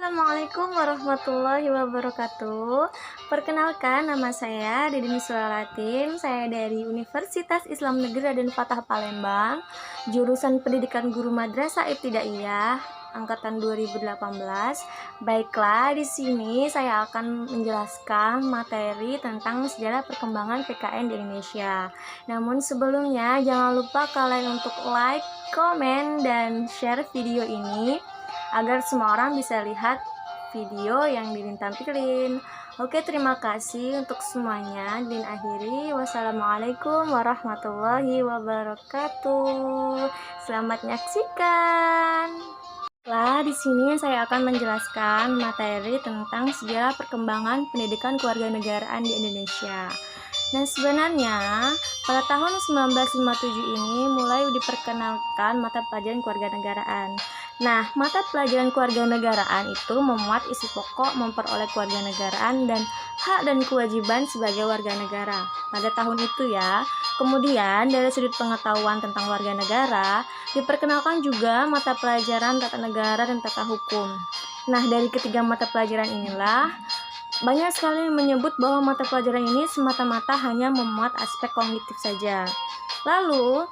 Assalamualaikum warahmatullahi wabarakatuh. Perkenalkan, nama saya Didin Sulalatin. Saya dari Universitas Islam Negeri Raden Fatah Palembang, jurusan Pendidikan Guru Madrasah Ibtidaiyah angkatan 2018. Baiklah, di sini saya akan menjelaskan materi tentang sejarah perkembangan PKN di Indonesia. Namun sebelumnya jangan lupa kalian untuk like, komen, dan share video ini agar semua orang bisa lihat video yang Didin tampilin. Oke, terima kasih untuk semuanya. Didin akhiri. Wassalamualaikum warahmatullahi wabarakatuh. Selamat menyaksikan. Di sini saya akan menjelaskan materi tentang sejarah perkembangan pendidikan kewarganegaraan di Indonesia. Nah, sebenarnya pada tahun 1957 ini mulai diperkenalkan mata pelajaran kewarganegaraan. Nah, mata pelajaran kewarganegaraan itu memuat isi pokok memperoleh kewarganegaraan dan hak dan kewajiban sebagai warga negara pada tahun itu ya. Kemudian dari sudut pengetahuan tentang warga negara diperkenalkan juga mata pelajaran tata negara dan tata hukum. Nah, dari ketiga mata pelajaran inilah banyak sekali yang menyebut bahwa mata pelajaran ini semata-mata hanya memuat aspek kognitif saja. Lalu,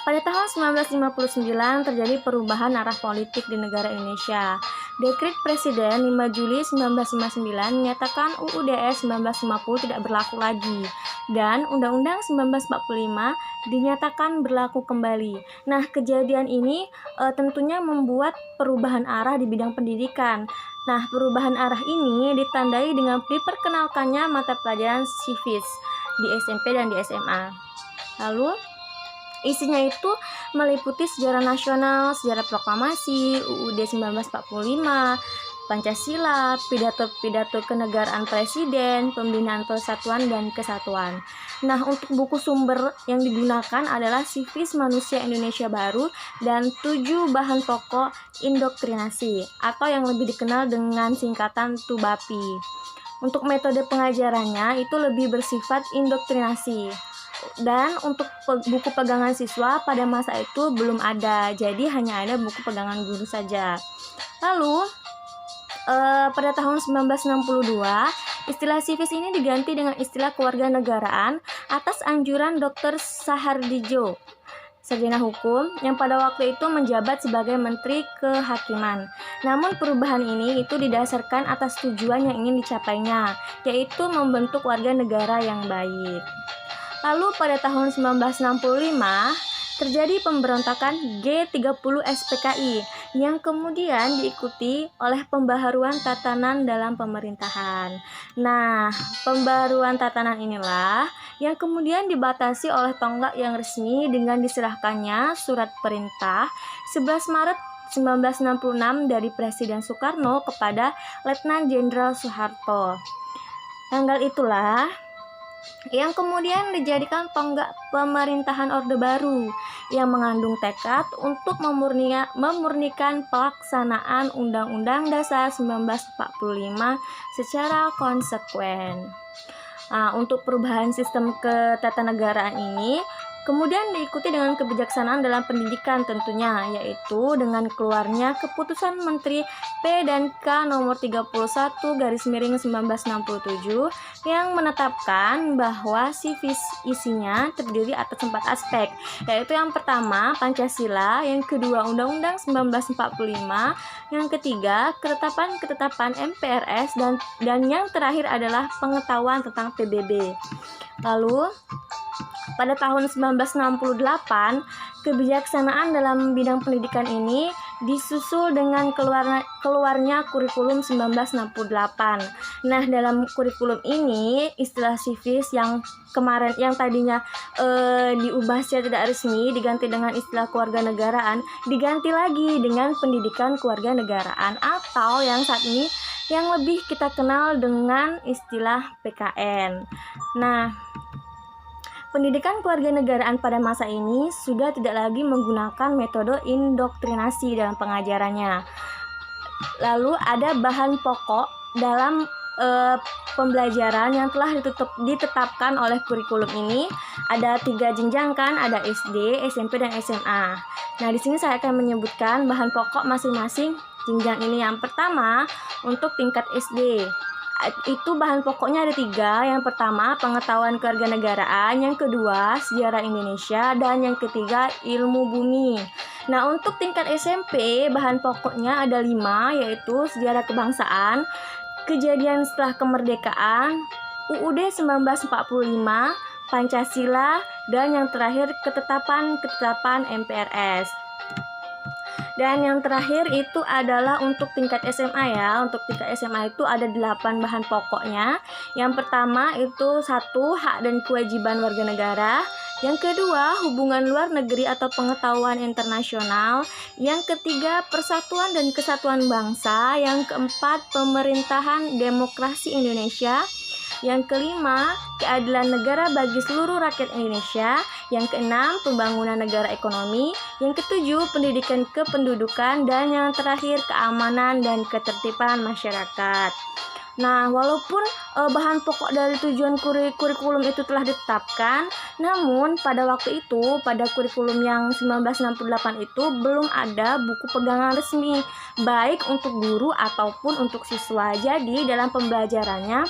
pada tahun 1959 terjadi perubahan arah politik di negara Indonesia. Dekret Presiden 5 Juli 1959 menyatakan UUD 1950 tidak berlaku lagi dan Undang-Undang 1945 dinyatakan berlaku kembali. Nah, kejadian ini tentunya membuat perubahan arah di bidang pendidikan. Nah, perubahan arah ini ditandai dengan diperkenalkannya mata pelajaran civis di SMP dan di SMA. Lalu, isinya itu meliputi sejarah nasional, sejarah proklamasi, UUD 1945, Pancasila, pidato-pidato kenegaraan presiden, pembinaan persatuan dan kesatuan. Nah, untuk buku sumber yang digunakan adalah Civis Manusia Indonesia Baru dan 7 bahan pokok indoktrinasi atau yang lebih dikenal dengan singkatan TUBAPI. Untuk metode pengajarannya itu lebih bersifat indoktrinasi. Dan untuk buku pegangan siswa pada masa itu belum ada, jadi hanya ada buku pegangan guru saja. Lalu pada tahun 1962 istilah civis ini diganti dengan istilah kewarganegaraan atas anjuran Dr. Sahardijo, sarjana hukum yang pada waktu itu menjabat sebagai Menteri Kehakiman. Namun perubahan ini itu didasarkan atas tujuan yang ingin dicapainya, yaitu membentuk warga negara yang baik. Lalu pada tahun 1965 terjadi pemberontakan G30 SPKI yang kemudian diikuti oleh pembaharuan tatanan dalam pemerintahan. Nah, pembaharuan tatanan inilah yang kemudian dibatasi oleh tonggak yang resmi dengan diserahkannya surat perintah 11 Maret 1966 dari Presiden Soekarno kepada Letnan Jenderal Soeharto. Tanggal itulah yang kemudian dijadikan tonggak pemerintahan Orde Baru yang mengandung tekad untuk memurnikan pelaksanaan Undang-Undang Dasar 1945 secara konsekuen. Nah, untuk perubahan sistem ketatanegaraan ini kemudian diikuti dengan kebijaksanaan dalam pendidikan tentunya, yaitu dengan keluarnya Keputusan Menteri P dan K nomor 31/1967 yang menetapkan bahwa civis isinya terdiri atas 4 aspek, yaitu yang pertama Pancasila, yang kedua Undang-Undang 1945, yang ketiga ketetapan MPRS, dan yang terakhir adalah pengetahuan tentang PBB. Lalu pada tahun 1968, kebijaksanaan dalam bidang pendidikan ini disusul dengan keluarnya kurikulum 1968. Nah, dalam kurikulum ini istilah civis yang tadinya diubah secara tidak resmi diganti dengan istilah kewarganegaraan, diganti lagi dengan pendidikan kewarganegaraan atau yang saat ini yang lebih kita kenal dengan istilah PKN. Nah, pendidikan kewarganegaraan pada masa ini sudah tidak lagi menggunakan metode indoktrinasi dalam pengajarannya. Lalu ada bahan pokok dalam pembelajaran yang telah ditetapkan oleh kurikulum ini. Ada 3 jenjang kan, ada SD, SMP, dan SMA. Nah, di sini saya akan menyebutkan bahan pokok masing-masing jenjang ini. Yang pertama untuk tingkat SD, itu bahan pokoknya ada 3. Yang pertama pengetahuan kewarganegaraan, yang kedua sejarah Indonesia, dan yang ketiga ilmu bumi. Nah, untuk tingkat SMP bahan pokoknya ada 5, yaitu sejarah kebangsaan, kejadian setelah kemerdekaan, UUD 1945, Pancasila, dan yang terakhir ketetapan MPRS. Dan yang terakhir itu adalah untuk tingkat SMA ya. Untuk tingkat SMA itu ada 8 bahan pokoknya. Yang pertama itu 1, hak dan kewajiban warga negara. Yang kedua, hubungan luar negeri atau pengetahuan internasional. Yang ketiga, persatuan dan kesatuan bangsa. Yang keempat, pemerintahan demokrasi Indonesia. Yang kelima, keadilan negara bagi seluruh rakyat Indonesia. Yang keenam, pembangunan negara ekonomi. Yang ketujuh, pendidikan kependudukan. Dan yang terakhir, keamanan dan ketertiban masyarakat. Nah, walaupun bahan pokok dari tujuan kurikulum itu telah ditetapkan, namun pada waktu itu, pada kurikulum yang 1968 itu belum ada buku pegangan resmi, baik untuk guru ataupun untuk siswa. Jadi, dalam pembelajarannya,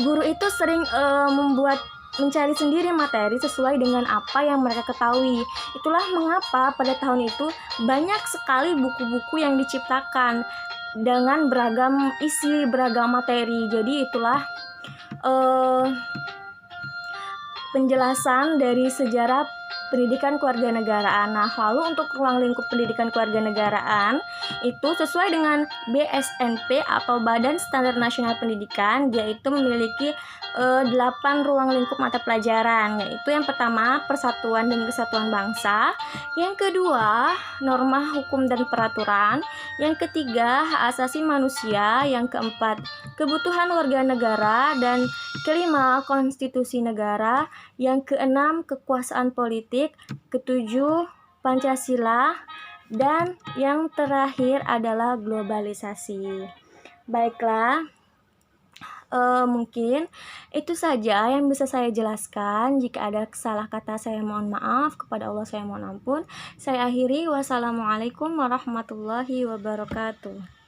guru itu sering mencari sendiri materi sesuai dengan apa yang mereka ketahui. Itulah mengapa pada tahun itu banyak sekali buku-buku yang diciptakan dengan beragam isi, beragam materi. Jadi itulah penjelasan dari sejarah pendidikan kewarganegaraan. Nah, lalu untuk ruang lingkup pendidikan kewarganegaraan itu sesuai dengan BSNP atau Badan Standar Nasional Pendidikan, yaitu memiliki 8 ruang lingkup mata pelajaran, yaitu yang pertama persatuan dan kesatuan bangsa, yang kedua norma hukum dan peraturan, yang ketiga hak asasi manusia, yang keempat kebutuhan warga negara, dan kelima konstitusi negara, yang keenam kekuasaan politik, ketujuh Pancasila, dan yang terakhir adalah globalisasi. Baiklah, mungkin itu saja yang bisa saya jelaskan. Jika ada salah kata saya mohon maaf, kepada Allah saya mohon ampun. Saya akhiri, wassalamualaikum warahmatullahi wabarakatuh.